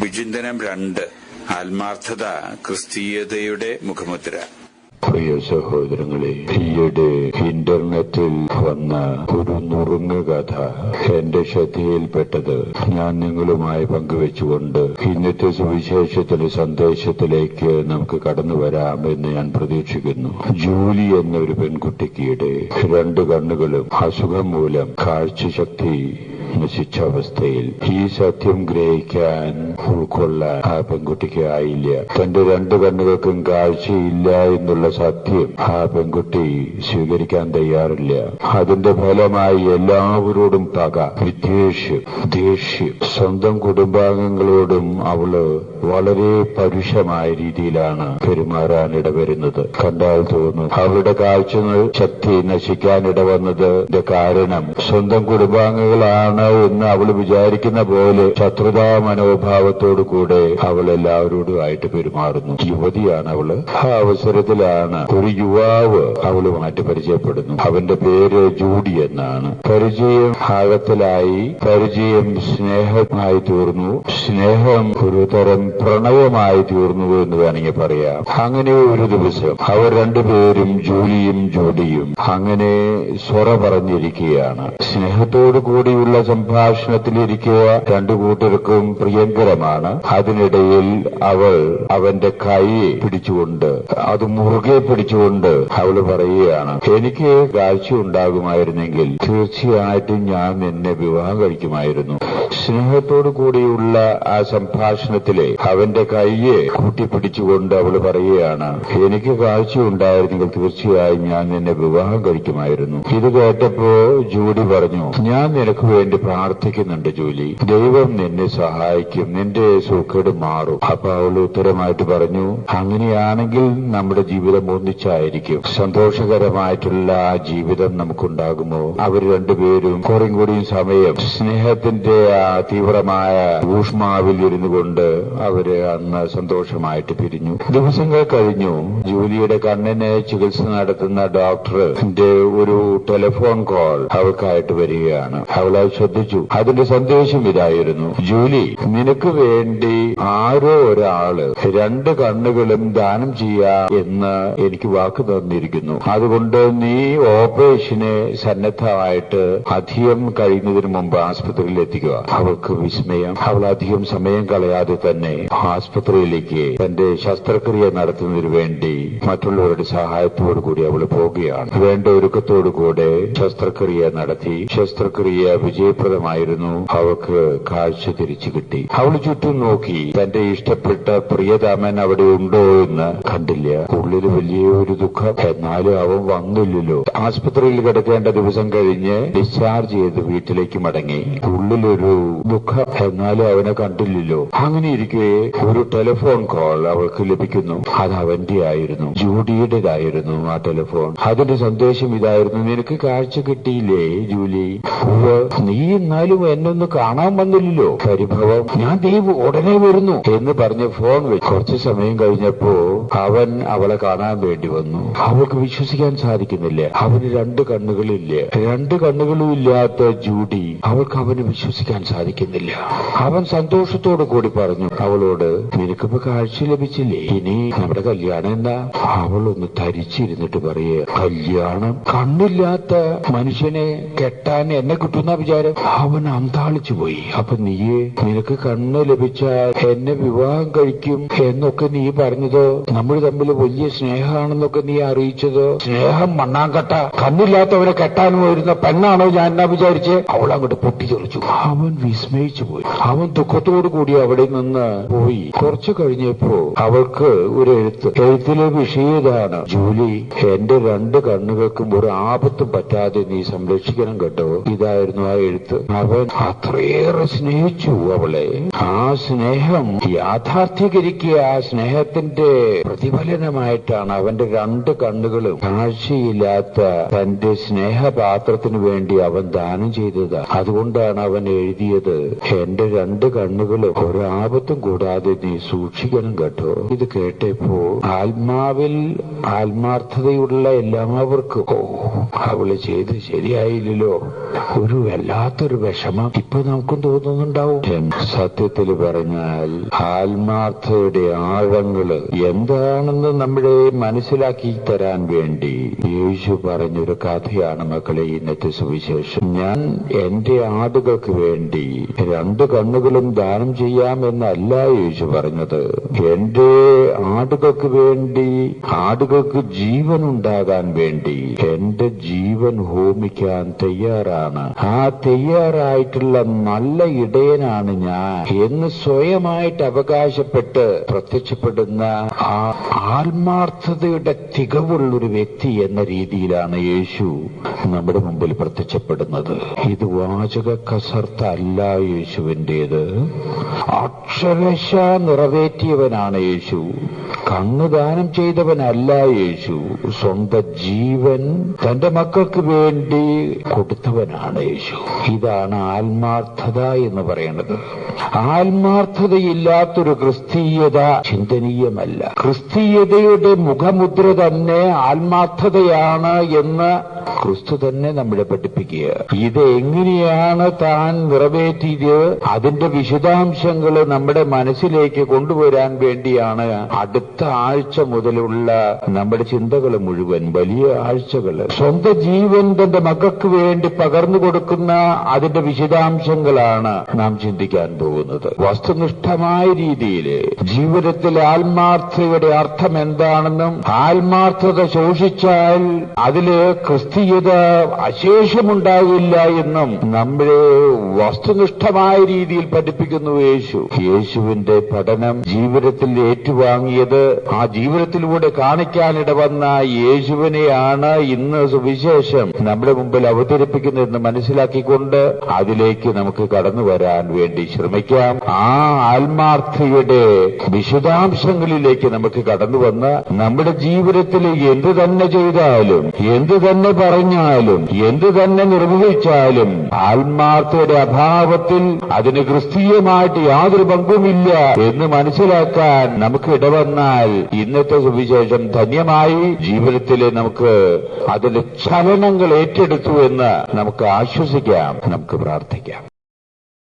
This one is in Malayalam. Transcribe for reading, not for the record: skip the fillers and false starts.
വിചിന്തനം 2. ആത്മാർത്ഥത ക്രിസ്തീയതയുടെ മുഖമുദ്ര. പ്രിയ സഹോദരങ്ങളെ, ഈയിടെ ഇന്റർനെറ്റിൽ വന്ന ഒരു നുറുങ്ങ് കഥ എന്റെ ശ്രദ്ധയിൽപ്പെട്ടത് ഞാൻ നിങ്ങളുമായി പങ്കുവെച്ചുകൊണ്ട് ഇന്നത്തെ സുവിശേഷത്തിലെ സന്ദേശത്തിലേക്ക് നമുക്ക് കടന്നു വരാമെന്ന് ഞാൻ പ്രതീക്ഷിക്കുന്നു. ജൂലി എന്നൊരു പെൺകുട്ടിക്ക് 2 കണ്ണുകളും അസുഖം മൂലം കാഴ്ചശക്തി നശിച്ച അവസ്ഥയിൽ ഈ സത്യം ഗ്രഹിക്കാൻ ഉൾക്കൊള്ളാൻ ആ പെൺകുട്ടിക്ക് ആയില്ല. തന്റെ 2 കണ്ണുകൾക്കും കാഴ്ചയില്ല എന്നുള്ള സത്യം ആ പെൺകുട്ടി സ്വീകരിക്കാൻ തയ്യാറില്ല. അതിന്റെ ഫലമായി എല്ലാവരോടും പക, വിദ്വേഷം, ദേഷ്യം, സ്വന്തം കുടുംബാംഗങ്ങളോടും അവള് വളരെ പരുഷമായ രീതിയിലാണ് പെരുമാറാൻ ഇടവരുന്നത്. കണ്ടാൽ തോന്നും അവളുടെ കാഴ്ച ശക്തി നശിക്കാൻ ഇടവന്നത് കാരണം സ്വന്തം കുടുംബാംഗങ്ങളാണ് എന്ന് അവൾ വിചാരിക്കുന്ന പോലെ ശത്രുതാ മനോഭാവത്തോടു കൂടെ അവൾ എല്ലാവരോടുമായിട്ട് പെരുമാറുന്നു. യുവതിയാണ് അവള്. ആ അവസരത്തിലാണ് ഒരു യുവാവ് അവളുമായിട്ട് പരിചയപ്പെടുന്നു. അവന്റെ പേര് ജൂഡി എന്നാണ്. പരിചയം ആഴത്തിലായി, പരിചയം സ്നേഹമായി തീർന്നു, സ്നേഹം ഒരു തരം പ്രണയമായി തീർന്നു എന്ന് വേണമെങ്കിൽ പറയാം. അങ്ങനെ ഒരു ദിവസം അവർ 2 പേരും ജൂലിയും ജൂഡിയും അങ്ങനെ സ്വറ പറഞ്ഞിരിക്കുകയാണ്. സ്നേഹത്തോടു കൂടിയുള്ള സംഭാഷണത്തിലിരിക്കുക 2 കൂട്ടർക്കും പ്രിയങ്കരമാണ്. അതിനിടയിൽ അവൾ അവന്റെ കൈ പിടിച്ചുകൊണ്ട്, അത് മുറുകെ പിടിച്ചുകൊണ്ട് അവള് പറയുകയാണ്, എനിക്ക് കാഴ്ച ഉണ്ടാകുമായിരുന്നെങ്കിൽ തീർച്ചയായിട്ടും ഞാൻ എന്നെ വിവാഹം കഴിക്കുമായിരുന്നു. സ്നേഹത്തോടു കൂടിയുള്ള ആ സംഭാഷണത്തിലെ അവന്റെ കൈയെ കൂട്ടിപ്പിടിച്ചുകൊണ്ട് അവള് പറയുകയാണ്, എനിക്ക് കാഴ്ച ഉണ്ടായിരുന്നെങ്കിൽ തീർച്ചയായും ഞാൻ നിന്നെ വിവാഹം കഴിക്കുമായിരുന്നു. ഇത് കേട്ടപ്പോ ജൂഡി പറഞ്ഞു, ഞാൻ നിനക്ക് വേണ്ടി പ്രാർത്ഥിക്കുന്നുണ്ട് ജൂലി, ദൈവം നിന്നെ സഹായിക്കും, നിന്റെ സൂക്കേട് മാറും. അപ്പൊ അവൾ ഉത്തരമായിട്ട് പറഞ്ഞു, അങ്ങനെയാണെങ്കിൽ നമ്മുടെ ജീവിതം ഒന്നിച്ചായിരിക്കും, സന്തോഷകരമായിട്ടുള്ള ആ ജീവിതം നമുക്കുണ്ടാകുമോ? അവർ 2 പേരും കുറേം കൂടിയും സമയം സ്നേഹത്തിന്റെ ആ തീവ്രമായ ഊഷ്മാവിൽ ഇരുന്നു കൊണ്ട് അവര് അന്ന് സന്തോഷമായിട്ട് പിരിഞ്ഞു. ദിവസങ്ങൾ കഴിഞ്ഞു. ജൂലിയുടെ കണ്ണിന് ചികിത്സ നടത്തുന്ന ഡോക്ടറിന്റെ ഒരു ടെലിഫോൺ കോൾ അവൾക്കായിട്ട് വരികയാണ്. അവളെ ശ്രദ്ധിച്ചു. അതിന്റെ സന്ദേശം ഇതായിരുന്നു, ജൂലി, നിനക്ക് വേണ്ടി ആരോ ഒരാള് 2 കണ്ണുകളും ദാനം ചെയ്യാം എന്ന് എനിക്ക് വാക്ക് തന്നിരിക്കുന്നു. അതുകൊണ്ട് നീ ഓപ്പറേഷന് സന്നദ്ധമായിട്ട് അധികം കഴിയുന്നതിന് മുമ്പ് ആസ്പത്രിയിൽ എത്തിക്കുക. അവൾക്ക് വിസ്മയം. അവൾ അധികം സമയം കളയാതെ തന്നെ ആസ്പത്രിയിലേക്ക് തന്റെ ശസ്ത്രക്രിയ നടത്തുന്നതിന് വേണ്ടി മറ്റുള്ളവരുടെ സഹായത്തോടു കൂടി അവൾ പോകുകയാണ്. വേണ്ട ഒരുക്കത്തോടുകൂടെ ശസ്ത്രക്രിയ നടത്തി. ശസ്ത്രക്രിയ വിജയപ്രദമായിരുന്നു. അവൾക്ക് കാഴ്ച തിരിച്ചു കിട്ടി. അവൾ ചുറ്റും നോക്കി. തന്റെ ഇഷ്ടപ്പെട്ട പ്രിയതമൻ അവിടെ ഉണ്ടോ എന്ന് കണ്ടില്ല. ഉള്ളിൽ വലിയൊരു ദുഃഖം. എന്നാലും അവൻ വന്നില്ലല്ലോ. ആസ്പത്രിയിൽ കിടക്കേണ്ട ദിവസം കഴിഞ്ഞ് ഡിസ്ചാർജ് ചെയ്ത് വീട്ടിലേക്ക് മടങ്ങി. ഉള്ളിലൊരു ദുഃഖം. എന്നാലും അവനെ കണ്ടില്ലല്ലോ. അങ്ങനെ ഇരിക്കെ ഒരു ടെലിഫോൺ കോൾ അവൾക്ക് ലഭിക്കുന്നു. അത് അവന്റെ ആയിരുന്നു, ജൂഡിയുടേതായിരുന്നു ആ ടെലിഫോൺ. അതിന്റെ സന്ദേശം ഇതായിരുന്നു, നിനക്ക് കാഴ്ച കിട്ടിയില്ലേ ജൂലി? നീ എന്നാലും എന്നൊന്ന് കാണാൻ വന്നില്ലല്ലോ. പരിഭവം. ഞാൻ ദൈവം ഉടനെ വരുന്നു എന്ന് പറഞ്ഞ് ഫോൺ വെച്ച് കുറച്ചു സമയം കഴിഞ്ഞപ്പോ അവൻ അവളെ കാണാൻ വേണ്ടി വന്നു. അവൾക്ക് വിശ്വസിക്കാൻ സാധിക്കുന്നില്ല. അവന് 2 കണ്ണുകളില്ല. 2 കണ്ണുകളും ഇല്ലാത്ത ജൂഡി, അവൾക്ക് അവന് വിശ്വസിക്കാൻ സാധിക്കുന്നില്ല. അവൻ സന്തോഷത്തോടു കൂടി പറഞ്ഞു അവളോട്, നിനക്കിപ്പോ കാഴ്ച ലഭിച്ചില്ലേ, ഇനി നമ്മുടെ കല്യാണം എന്താ? അവളൊന്ന് ധരിച്ചിരുന്നിട്ട് പറയേ, കല്യാണം? കണ്ണില്ലാത്ത മനുഷ്യനെ കെട്ടാൻ എന്നെ കിട്ടുന്ന വിചാരം? അവൻ അന്താളിച്ചു പോയി. അപ്പൊ നിനക്ക് കണ്ണ് ലഭിച്ചാൽ എന്നെ വിവാഹം കഴിക്കും എന്നൊക്കെ നീ പറഞ്ഞതോ, നമ്മൾ തമ്മിൽ വലിയ സ്നേഹമാണെന്നൊക്കെ നീ അറിയിച്ചതോ, സ്നേഹം മണ്ണാങ്കട്ട, കണ്ണില്ലാത്തവനെ കെട്ടാൻ വരുന്ന പെണ്ണാണോ ഞാൻ എന്നാ വിചാരിച്ച്? അവൾ അങ്ങോട്ട് പൊട്ടിത്തെറിച്ചു. അവൻ വിസ്മയിച്ചു പോയി. അവൻ ദുഃഖത്തോടു കൂടി അവിടെ നിന്ന് പോയി. കുറച്ചു കഴിഞ്ഞപ്പോ അവൾക്ക് ഒരു എഴുത്തിലെ വിഷയം ഇതാണ്, ജൂലി, എന്റെ 2 കണ്ണുകൾക്കും ഒരു ആപത്തും പറ്റാതെ നീ സംരക്ഷിക്കണം കേട്ടോ. ഇതായിരുന്നു ആ എഴുത്ത്. അവൻ അത്രയേറെ സ്നേഹിച്ചു അവളെ. ആ സ്നേഹം യാഥാർത്ഥ്യീകരിക്കുക. ആ സ്നേഹത്തിന്റെ പ്രതിഫലനമായിട്ടാണ് അവന്റെ 2 കണ്ണുകളും കാഴ്ചയില്ലാത്ത തന്റെ സ്നേഹപാത്രത്തിനു വേണ്ടി അവൻ ദാനം ചെയ്തത്. അതുകൊണ്ടാണ് അവൻ എഴുതിയത്, എന്റെ 2 കണ്ണുകളും ഒരു ആപത്തും കൂടാതെ നീ സൂക്ഷിക്കണം കേട്ടോ. ഇത് കേട്ടപ്പോ ആത്മാവിൽ ആത്മാർത്ഥതയുള്ള എല്ലാവർക്കും അവള് ചെയ്ത് ശരിയായില്ലല്ലോ, ഒരു വല്ലാത്തൊരു വിഷമം ഇപ്പൊ നമുക്കും തോന്നുന്നുണ്ടാവും. സത്യത്തിൽ പറഞ്ഞാൽ എന്നാൽ ആത്മാർത്ഥതയുടെ ആഴങ്ങള് എന്താണെന്ന് നമ്മളെ മനസ്സിലാക്കി തരാൻ വേണ്ടി യേശു പറഞ്ഞൊരു കഥയാണ് മക്കളെ ഇന്നത്തെ സുവിശേഷം. ഞാൻ എന്റെ ആടുകൾക്ക് വേണ്ടി 2 കണ്ണുകളും ദാനം ചെയ്യാമെന്നല്ല യേശു പറഞ്ഞത്. എന്റെ ആടുകൾക്ക് വേണ്ടി, ആടുകൾക്ക് ജീവൻ ഉണ്ടാകാൻ വേണ്ടി എന്റെ ജീവൻ ഹോമിക്കാൻ തയ്യാറാണ്. ആ തയ്യാറായിട്ടുള്ള നല്ല ഇടയനാണ് ഞാൻ എന്ന് സ്വയമായിട്ട് അവകാശപ്പെട്ട് പ്രത്യക്ഷപ്പെടുന്ന ആ ആത്മാർത്ഥതയുടെ തികവുള്ളൊരു വ്യക്തി എന്ന രീതിയിലാണ് യേശു നമ്മുടെ മുമ്പിൽ പ്രത്യക്ഷപ്പെടുന്നത്. ഇത് വാചക കസർത്തല്ല യേശുവിൻ്റേത്. അക്ഷരശ നിറവേറ്റിയവനാണ് യേശു. കണ്ണുദാനം ചെയ്തവനല്ല യേശു. സ്വന്തം ജീവൻ തന്റെ മക്കൾക്ക് വേണ്ടി കൊടുത്തവനാണ് യേശു. ഇതാണ് ആത്മാർത്ഥത എന്ന് പറയുന്നത്. ആത്മാർത്ഥതയില്ലാത്തൊരു ക്രിസ്തീയത ചിന്തനീയമല്ല. ക്രിസ്തീയതയുടെ മുഖമുദ്ര തന്നെ ആത്മാർത്ഥതയാണ് എന്ന് ക്രിസ്തു തന്നെ നമ്മളെ പഠിപ്പിക്കുക. ഇത് എങ്ങനെയാണ് താൻ നിറവേറ്റിയത്, അതിന്റെ വിശദാംശങ്ങൾ നമ്മുടെ മനസ്സിലേക്ക് കൊണ്ടുവരാൻ വേണ്ടിയാണ് അടുത്ത ആഴ്ച മുതലുള്ള നമ്മുടെ ചിന്തകൾ മുഴുവൻ. വലിയ ആഴ്ചകൾ സ്വന്തം ജീവൻ തന്റെ മക്കൾക്ക് വേണ്ടി പകർന്നു കൊടുക്കുന്ന അതിന്റെ വിശദാംശങ്ങളാണ് നാം ചിന്തിക്കാൻ പോകുന്നത്. വസ്തുനിഷ്ഠമായ രീതിയിൽ ജീവിതത്തിൽ ആത്മാർത്ഥതയുടെ അർത്ഥം എന്താണെന്നും ആത്മാർത്ഥത ശോഷിച്ചാൽ അതില് ക്രിസ്തീയത അശേഷമുണ്ടാകില്ല എന്നും നമ്മളെ വസ്തുനിഷ്ഠമായ രീതിയിൽ പഠിപ്പിക്കുന്നു യേശു. യേശുവിന്റെ പഠനം ജീവിതത്തിൽ ഏറ്റുവാങ്ങിയത്, ആ ജീവിതത്തിലൂടെ കാണിക്കാനിട വന്ന യേശുവിനെയാണ് ഇന്ന് സുവിശേഷം നമ്മുടെ മുമ്പിൽ അവതരിപ്പിക്കുന്നതെന്ന് മനസ്സിലാക്കിക്കൊണ്ട് അതിലേക്ക് നമുക്ക് കടന്നു വരാൻ വേണ്ടി ശ്രമിക്കാം. ആ ആത്മാർത്ഥതയുടെ വിശദാംശങ്ങളിലേക്ക് നമുക്ക് കടന്നു വന്ന് നമ്മുടെ ജീവിതത്തിൽ എന്തു തന്നെ ചെയ്താലും, എന്തു തന്നെ പറഞ്ഞാലും, എന്തു തന്നെ നിർവഹിച്ചാലും ആത്മാർത്ഥതയുടെ അഭാവത്തിൽ അതിന് ക്രിസ്തീയമായിട്ട് യാതൊരു പങ്കുമില്ല എന്ന് മനസ്സിലാക്കാൻ നമുക്ക് ഇടവന്നാൽ ഇന്നത്തെ സുവിശേഷം ധന്യമായി ജീവിതത്തിൽ നമുക്ക് അതിന്റെ ചലനങ്ങൾ ഏറ്റെടുത്തു എന്ന് നമുക്ക് ആശ്വസിക്കാം. നമുക്ക് പ്രാർത്ഥിക്കാം.